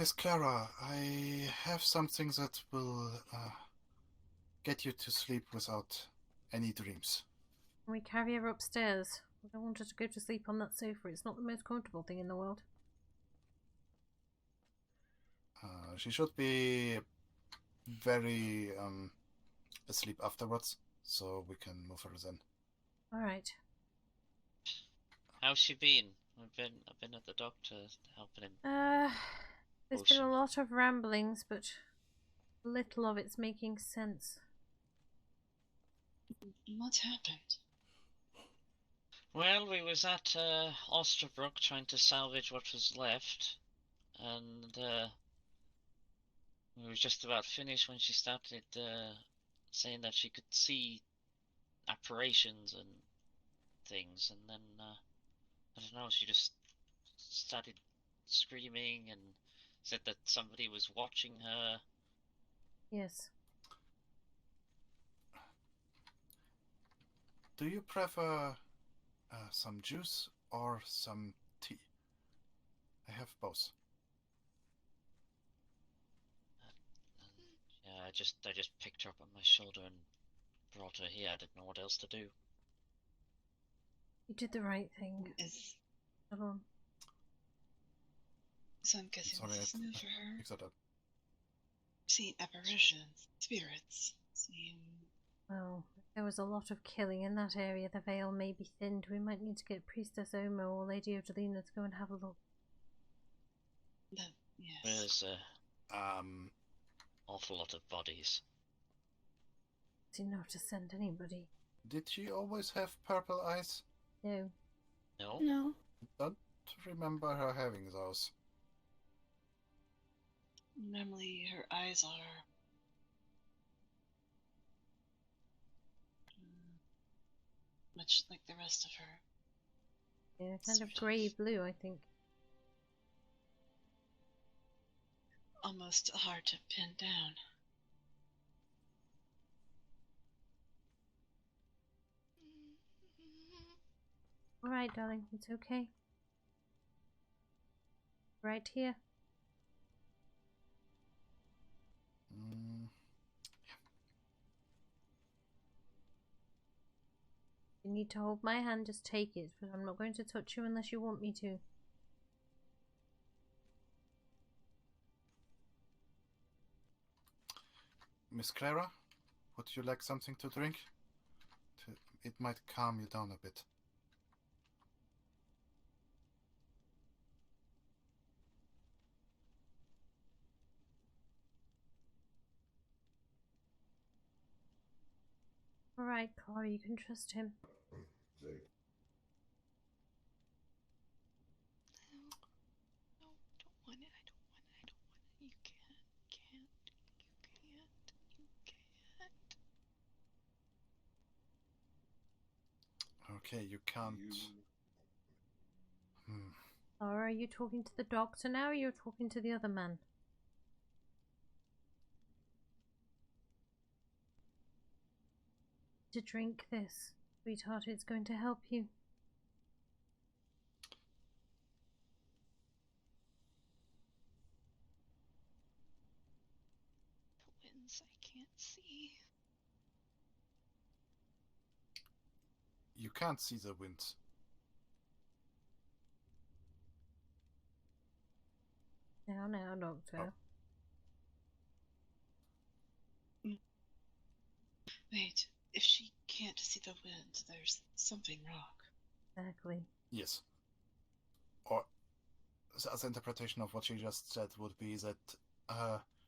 Miss Clara, I have something that will get you to sleep without any dreams. Can we carry her upstairs? I don't want her to go to sleep on that sofa. It's not the most comfortable thing in the world. She should be very asleep afterwards, so we can move her then. Alright. How's she been? I've been at the doctor helping him. There's been a lot of ramblings, but little of it's making sense. What happened? Well, we was at Osterbrook trying to salvage what was left, and we were just about finished when she started saying that she could see apparitions and things, and then I don't know, she just started screaming and said that somebody was watching her. Yes. Do you prefer some juice or some tea? I have both. Yeah, I just picked her up on my shoulder and brought her here. I didn't know what else to do. You did the right thing. Come on. So I'm guessing Sorry, this is new for her. Fix that up. See apparitions, spirits. See. Well, if there was a lot of killing in that area, the veil may be thinned. We might need to get Priestess Oma or Lady Odalina to go and have a look. Yes. There's awful lot of bodies. It's enough to send anybody. Did she always have purple eyes? No. No? No. Don't remember her having those. Normally her eyes are much like the rest of her. Yeah, kind of Sort of. grey blue, I think. Almost hard to pin down. Alright, darling, it's okay. Right here. You need to hold my hand, just take it, but I'm not going to touch you unless you want me to. Miss Clara, would you like something to drink? It might calm you down a bit. Alright, Clara, you can trust him. Zade. No, don't want it. I don't want it. I don't want it. You can't. Okay, you can't. Clara, are you talking to the doctor now, or are you talking to the other man? To drink this, sweetheart, it's going to help you. The winds I can't see. You can't see the winds. Now, doctor. Oh. Wait, if she can't see the wind, there's something wrong. Exactly. Yes. Or the other interpretation of what she just said would be that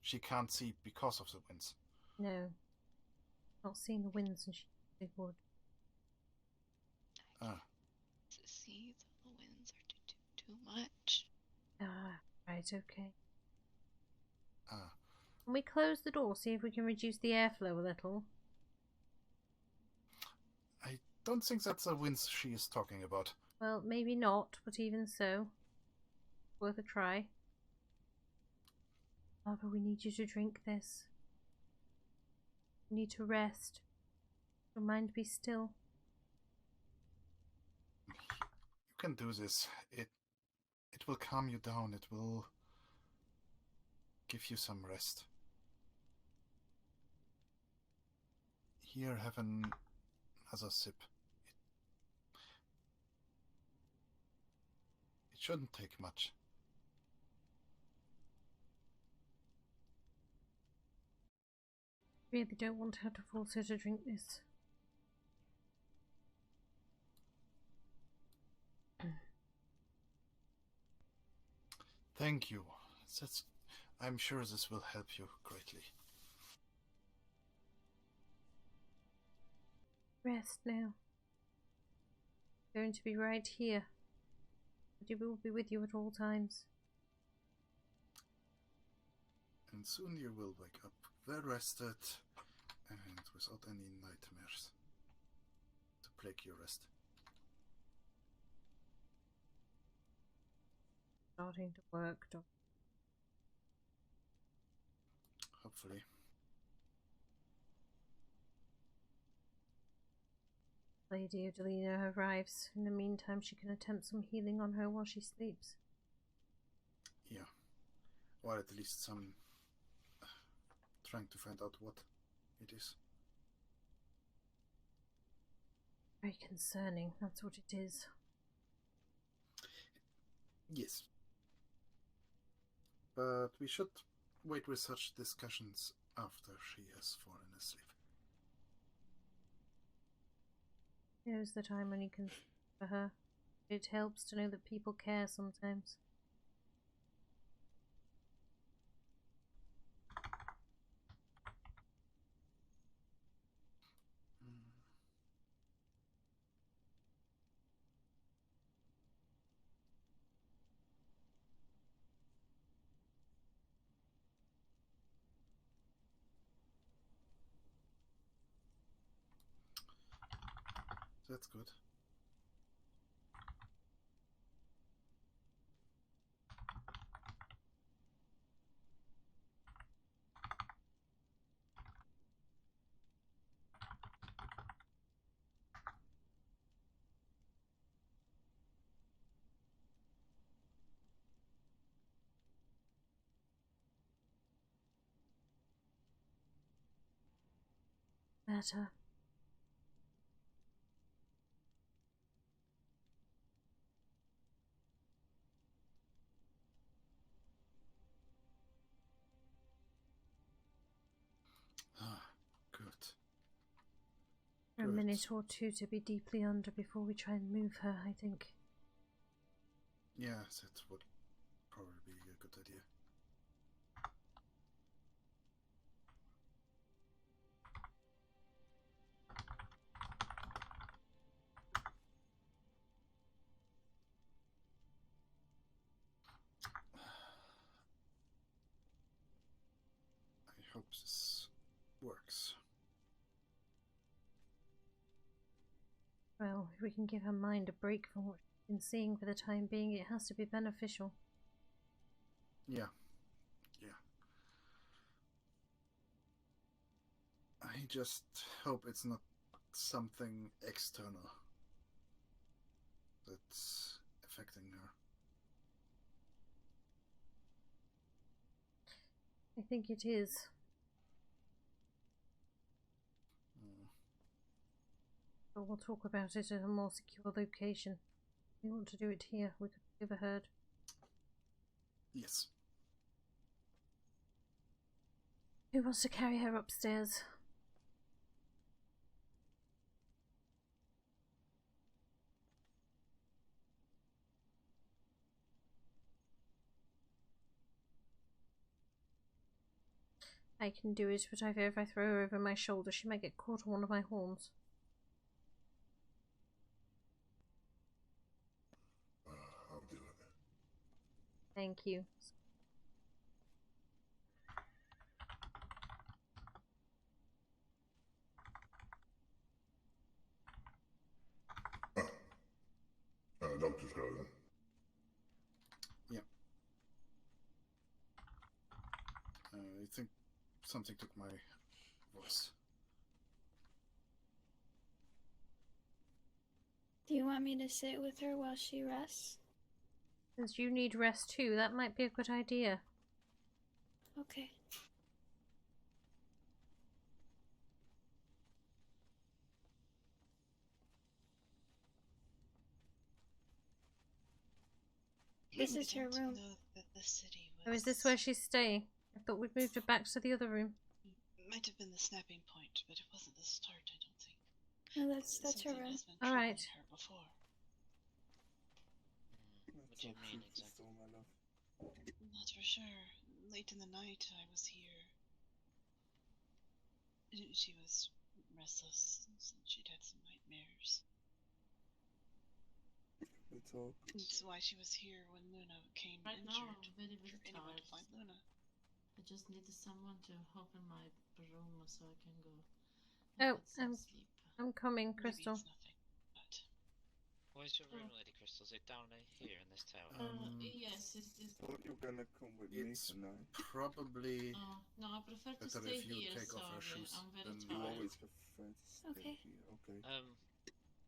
she can't see because of the winds. No. Not seeing the winds and she would. To see the winds are too much. Right, okay. Ah. Can we close the door, see if we can reduce the airflow a little? I don't think that's the winds she is talking about. Well, maybe not, but even so. Worth a try. Barbara, we need you to drink this. You need to rest. Your mind be still. You can do this. It will calm you down. It will give you some rest. Here, have another sip. It shouldn't take much. Really don't want her to force her to drink this. Thank you. I'm sure this will help you greatly. Rest now. Going to be right here. But we will be with you at all times. And soon you will wake up well rested and without any nightmares to plague your rest. Starting to work, Doc. Hopefully. Lady Adelina arrives. In the meantime, she can attempt some healing on her while she sleeps. Yeah. Or at least some trying to find out what it is. Very concerning, that's what it is. Yes. But we should wait with such discussions after she has fallen asleep. Here's the time when you can for her. It helps to know that people care sometimes. That's good. Better. Ah, good. A Good. minute or two to be deeply under before we try and move her, I think. Yeah, that would probably be a good idea. I hope this works. Well, if we can give her mind a break from what she's been seeing for the time being, it has to be beneficial. Yeah. Yeah. I just hope it's not something external that's affecting her. I think it is. But we'll talk about it at a more secure location. We want to do it here. We could be overheard. Yes. Who wants to carry her upstairs? I can do it, but I fear if I throw her over my shoulder, she might get caught on one of my horns. I'll do it. Thank you. Doctor's cousin. Yeah. I think something took my voice. Do you want me to sit with her while she rests? Since you need rest too, that might be a good idea. Okay. This I is her don't room. know that the city Or was. is this where she's staying? I thought we'd moved her back to the other room. Might have been the snapping point, but it wasn't the start, I don't think. No, that's her Something room. has been All troubling right. her before. What do you mean exactly? My love. Not for sure. Late in the night, I was here. She was restless, and she'd had some nightmares. We talk. That's why she was here when Luna came Right now, injured. I'm very, For very anyone tired. to find Luna. I just need someone to open my room so I can go Oh, and get some sleep. I'm coming, Maybe Crystal. it's nothing, but Where's your room, Lady Crystal? Is it down here in this tower? Yes, it's Thought you were gonna come with me It's tonight. probably no, I prefer to better stay if you here. take off your Sorry, shoes. I'm very Then You tired. always prefer to stay Okay. here. Okay.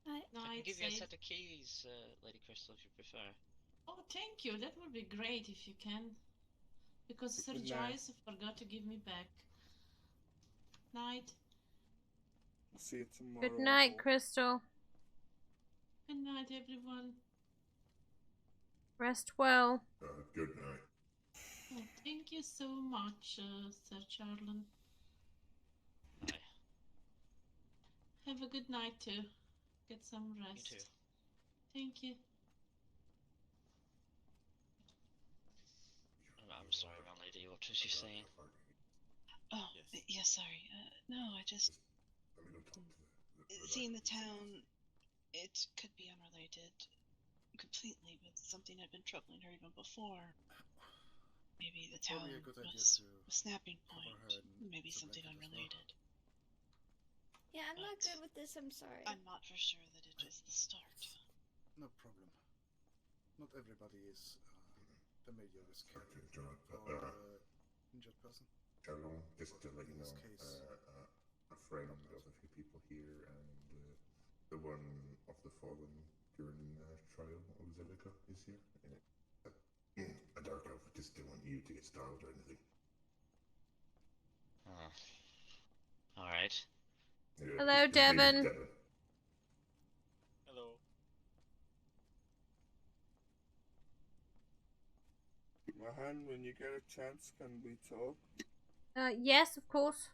I No, I can it's give you a safe. set of keys, Lady Crystal, if you prefer. Oh, thank you. That would be great if you can. Because Sir Good night. Giles forgot to give me back. Night. I'll see you tomorrow. Good night, I hope. Crystal. Good night, everyone. Rest well. Good night. Oh, thank you so much, Sir Charlon. Aye. Have a good night too. Get some rest. You too. Thank you. I'm sorry, wrong lady. What was she saying? oh, Yes. yeah, sorry. No, I just Let me go talk to the seeing the town. It could be unrelated completely, but something had been troubling her even before. Maybe the town Probably a good idea was to a snapping cover point. her in Maybe some something blanket as well. unrelated. yeah, I'm not But good with this. I'm sorry. I'm not for sure that it was the start. No problem. Not everybody is familiar with Sorry to care interrupt, but or injured person. Shalom, just to let you In know, this case, a friend of a few people here, and the one of the fallen during trial of Zelica is here. A dark elf just didn't want you to get startled or anything. Alright. Yeah, Hello, his name is Devon. Hello. Mahan, when you get a chance, can we talk? Yes, of course.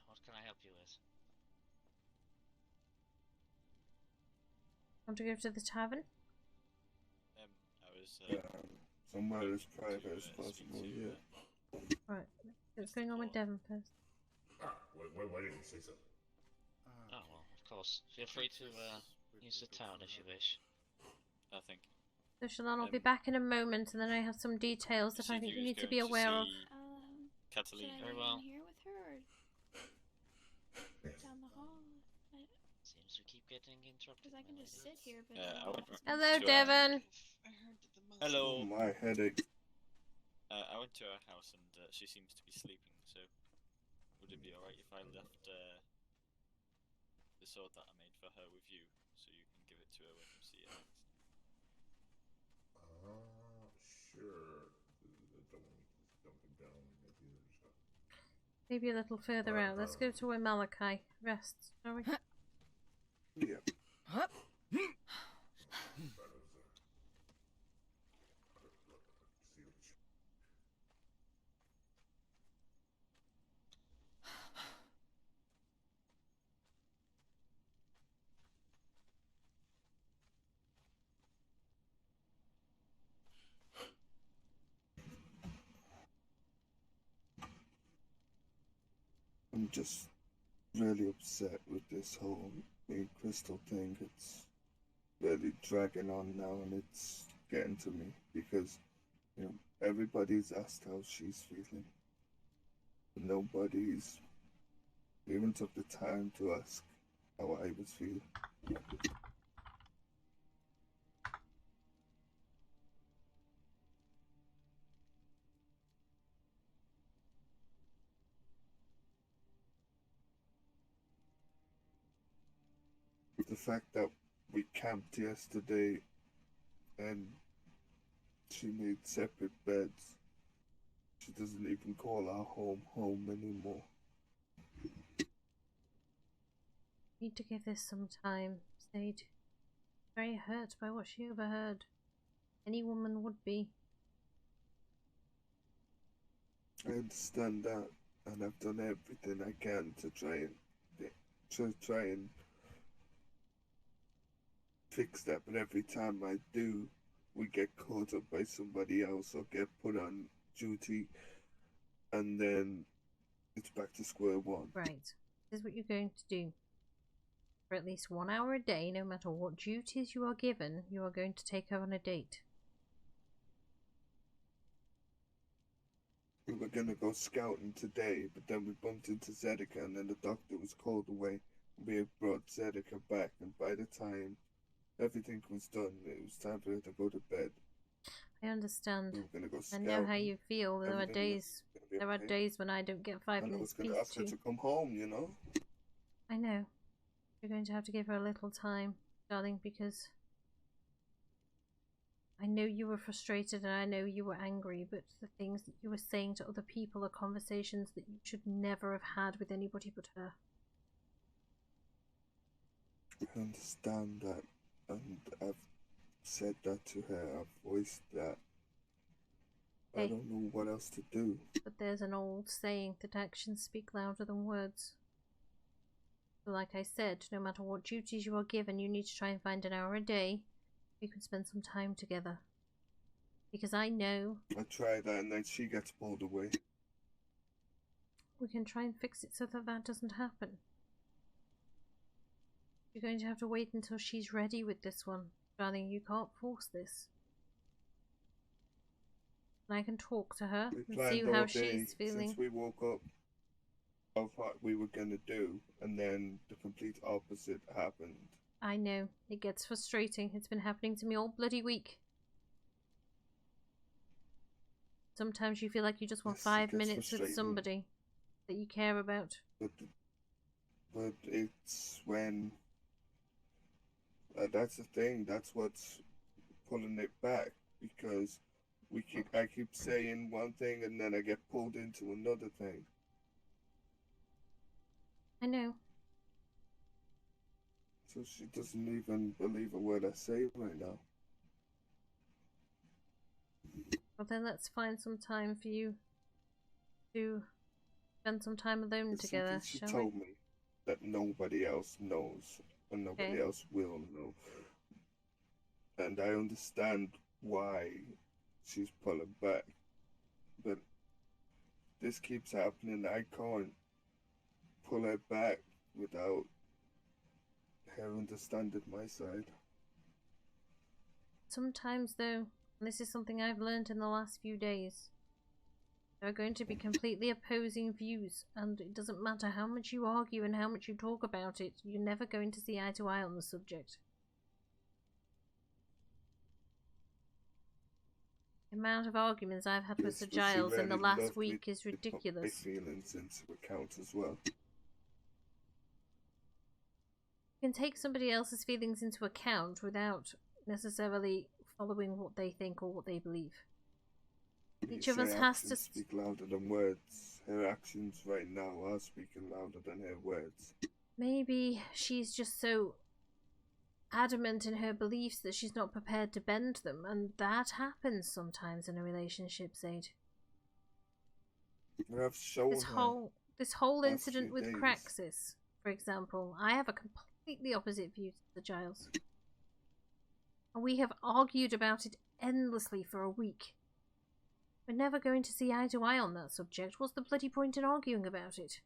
What can I help you with? Want to go to the tavern? I was Somewhere as hoping private to, as speak possible, to, yeah. Right. What's going on with Devon first? Why didn't you say so? Oh, well, of course. Feel free to use the town if you wish. thank you. So Shalon will be back in a moment, and then I have some details that I think you need to be aware of. Should Catalina. I Very wait well. in here with her or down the hall? Seems we keep getting interrupted. Because I can my just lady. sit here, but I went Hello, to, Devon. I heard that the monk. Hello. Oh, my headache. I went to her house and she seems to be sleeping, so would it be alright if I left the sword that I made for her with you, so you can give it to her when you see her next? Sure. Don't want me to dump it down in my ears. Maybe a little further out. Let's go to where Malachi rests, shall we? Yeah. I'm just really upset with this whole me and Crystal thing. It's really dragging on now, and it's getting to me because, you know, everybody's asked how she's feeling, but nobody's even took the time to ask how I was feeling. The fact that we camped yesterday and she made separate beds She doesn't even call our home home anymore. Need to give this some time, Zade. Very hurt by what she overheard. Any woman would be. I understand that, and I've done everything I can to try and fix that. But every time I do, we get caught up by somebody else or get put on duty, and then it's back to square one. Right. This is what you're going to do. For at least 1 hour a day, no matter what duties you are given, you are going to take her on a date. We were gonna go scouting today, but then we bumped into Zedeka, and then the doctor was called away. We had brought Zedeka back, and by the time everything was done, it was time for her to go to bed. I understand. We were gonna go I scouting. know how you feel. There are Everything days. was gonna be There are okay. days when I don't get 5 And I was minutes gonna peace ask her too. to come home, you know? I know. You're going to have to give her a little time, darling, because I know you were frustrated and I know you were angry, but the things that you were saying to other people are conversations that you should never have had with anybody but her. I understand that, and I've said that to her. I've voiced that. I Hey. don't know what else to do. But there's an old saying that actions speak louder than words. So like I said, no matter what duties you are given, you need to try and find an hour a day you can spend some time together. Because I know I try that, and then she gets pulled away. we can try and fix it so that that doesn't happen. You're going to have to wait until she's ready with this one. Darling, you can't force this. And I can talk to her We and planned see all how day she's feeling. since we woke up of what we were gonna do, and then the complete opposite happened. I know. It gets frustrating. It's been happening to me all bloody week. Sometimes you feel like you just want Yes, it 5 gets minutes with frustrating. somebody that you care about. But it's when that's the thing. That's what's pulling it back, because I keep saying one thing and then I get pulled into another thing. I know. So she doesn't even believe a word I say right now. Well then let's find some time for you to spend some time alone It's together, something she shall we? told me that nobody else knows and nobody Okay. else will know. And I understand why she's pulling back. But this keeps happening. I can't pull her back without her understanding my side. Sometimes though, and this is something I've learned in the last few days, there are going to be completely opposing views, and it doesn't matter how much you argue and how much you talk about it, you're never going to see eye to eye on the subject. The amount of arguments I've had with Yes, Sir but she Giles in the really last loved me week is to put my ridiculous. feelings into account as well. You can take somebody else's feelings into account without necessarily following what they think or what they believe. Each of us has to Actions speak louder than words. Her actions right now are speaking louder than her words. Maybe she's just so adamant in her beliefs that she's not prepared to bend them, and that happens sometimes in a relationship, Zade. I've shown This whole last incident few with days. Craxus, for example, I have a completely opposite view to the Giles. And we have argued about it endlessly for a week. We're never going to see eye to eye on that subject. What's the bloody point in arguing about it?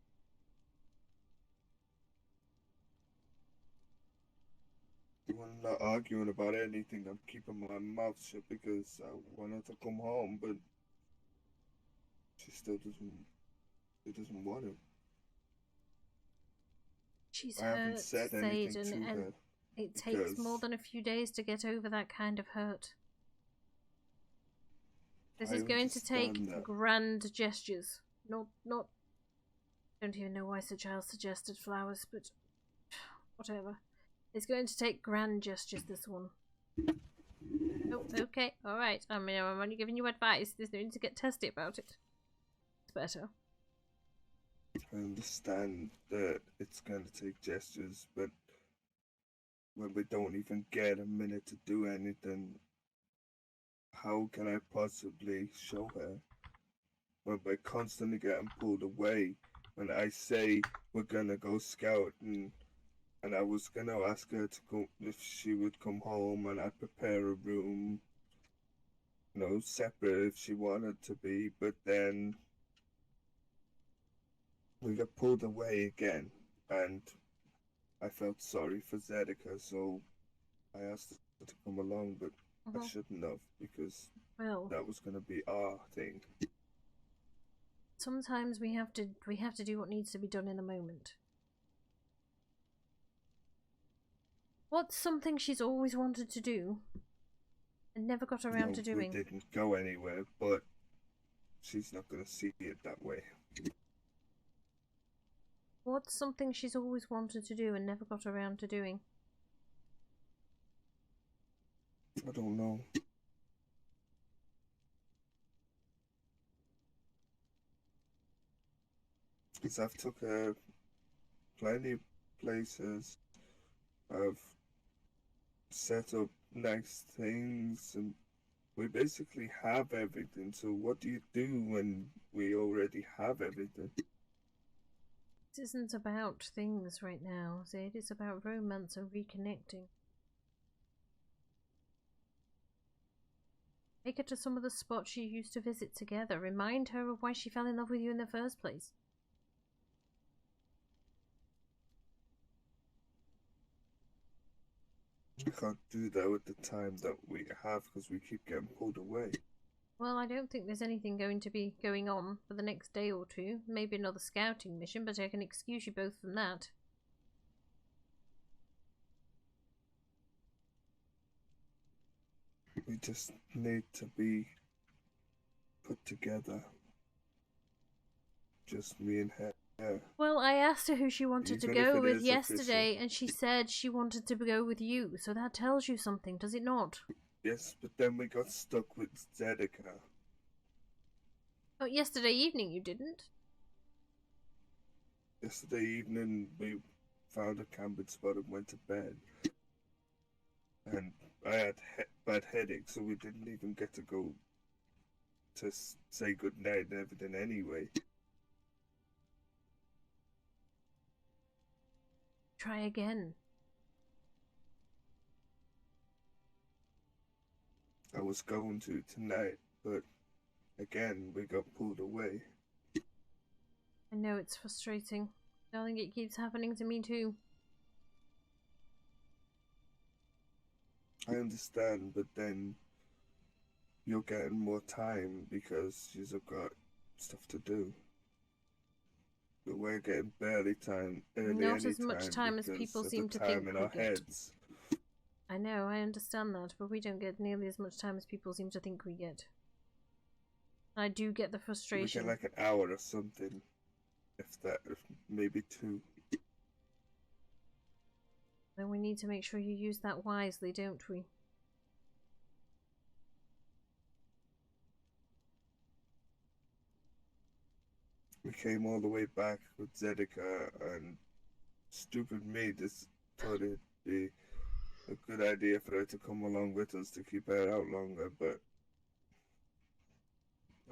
I'm not arguing about anything. I'm keeping my mouth shut because I want her to come home, but she still doesn't want it. She's I haven't hurt, said Zade, anything to and her. it takes more because than a few days to get over that kind of hurt. This I is going to take understand that. grand gestures. Not. Don't even know why Sir Giles suggested flowers, but whatever. It's going to take grand gestures, this one. Oh, okay, alright. I mean, I'm only giving you advice. There's no need to get testy about it. better. I understand that it's going to take gestures, but when we don't even get a minute to do anything, how can I possibly show her? When we're constantly getting pulled away, when I say we're gonna go scouting, and I was gonna ask her to go, if she would come home, and I'd prepare a room, separate if she wanted to be, but then we got pulled away again, and I felt sorry for Zedeka, so I asked her to come along, but I shouldn't have, because that was gonna be our thing. Sometimes we have to do what needs to be done in the moment. What's something she's always wanted to do and never got around to doing? We didn't go anywhere, but she's not gonna see it that way. What's something she's always wanted to do and never got around to doing? I don't know. Because I've took her plenty of places. I've set up nice things, and we basically have everything. So what do you do when we already have everything? This isn't about things right now, Zade. It's about romance and reconnecting. Take her to some of the spots you used to visit together. Remind her of why she fell in love with you in the first place. I can't do that with the time that we have because we keep getting pulled away. Well, I don't think there's anything going to be going on for the next day or two. Maybe another scouting mission, but I can excuse you both from that. We just need to be put together. Just me and her. Well, I asked her who she wanted to go with yesterday, and she said she wanted to go with you. So that tells you something, does it not? Yes, but then we got stuck with Zedeka. Oh, yesterday evening you didn't? Yesterday evening we found a camping spot and went to bed. And I had bad headache, so we didn't even get to go to say goodnight and everything anyway. Try again. I was going to tonight, but again, we got pulled away. I know it's frustrating. Darling, it keeps happening to me too. I understand, but then you're getting more time because you've got stuff to do. But we're getting barely time. Not as much time as people seem to think we get. I know, I understand that, but we don't get nearly as much time as people seem to think we get. I do get the frustration. We get like an hour or something, if maybe 2. Then we need to make sure you use that wisely, don't we? We came all the way back with Zedeka, and stupid me just thought it'd be a good idea for her to come along with us to keep her out longer, but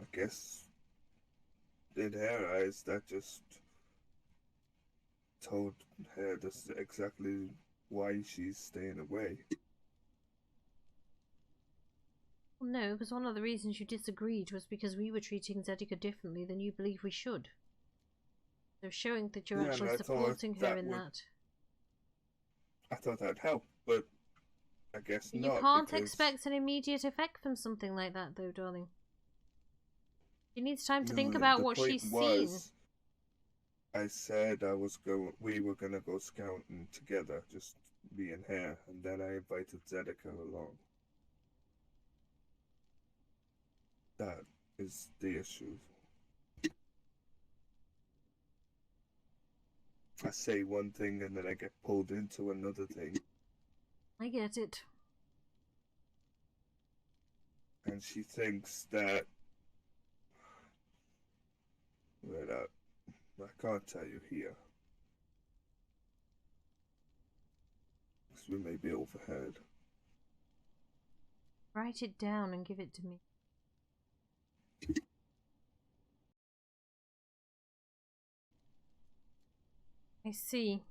I guess in her eyes that just told her that's exactly why she's staying away. Well, no, because one of the reasons you disagreed was because we were treating Zedeka differently than you believe we should. So showing that you're actually supporting her in that. I thought that'd help, but I guess not. You can't expect an immediate effect from something like that, though, darling. She needs time to think about what she's seen. I said we were gonna go scouting together, just me and her, and then I invited Zedeka along. That is the issue. I say one thing and then I get pulled into another thing. I get it. And she thinks that Well, I can't tell you here. Because we may be overheard. Write it down and give it to me. I see.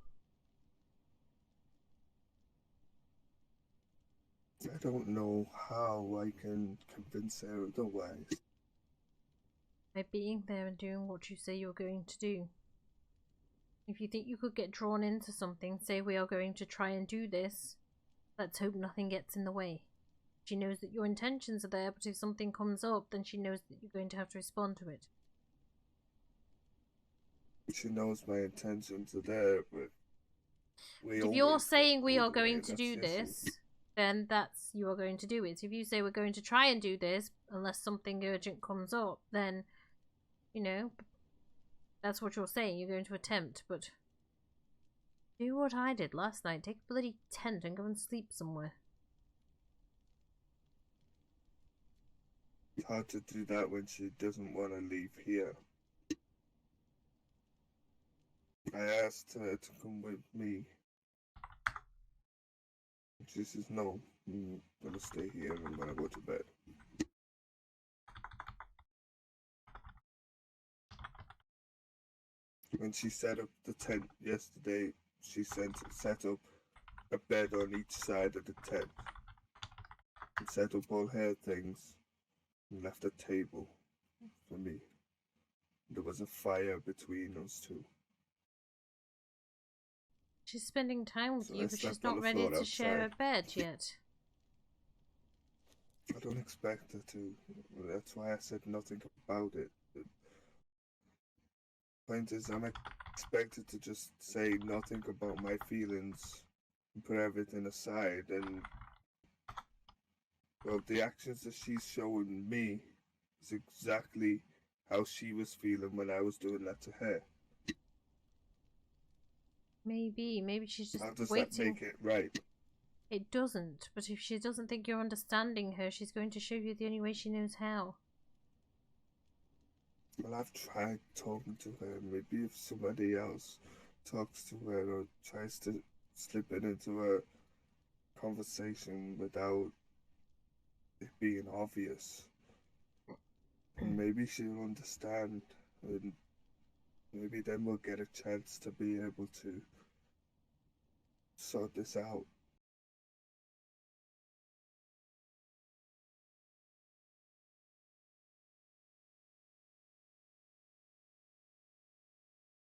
I don't know how I can convince her otherwise. By being there and doing what you say you're going to do. If you think you could get drawn into something, say we are going to try and do this, let's hope nothing gets in the way. She knows that your intentions are there, but if something comes up, then she knows that you're going to have to respond to it. She knows my intentions are there, but if you're saying we are going to do this, then that's you are going to do it. If you say we're going to try and do this, unless something urgent comes up, then, you know, that's what you're saying. You're going to attempt, but do what I did last night. Take a bloody tent and go and sleep somewhere. It's hard to do that when she doesn't want to leave here. I asked her to come with me. She says, no, I'm gonna stay here and I'm gonna go to bed. When she set up the tent yesterday, she set up a bed on each side of the tent. And set up all her things and left a table for me. There was a fire between us two. She's spending time with So you, I but slept she's on not the ready floor to share a outside. bed yet. I don't expect her to. That's why I said nothing about it. The point is, I'm expected to just say nothing about my feelings and put everything aside. And, well, the actions that she's showing me is exactly how she was feeling when I was doing that to her. Maybe she's just How does waiting. that make it right? It doesn't, but if she doesn't think you're understanding her, she's going to show you the only way she knows how. Well, I've tried talking to her. Maybe if somebody else talks to her or tries to slip it into a conversation without it being obvious, and maybe she'll understand, and maybe then we'll get a chance to be able to sort this out.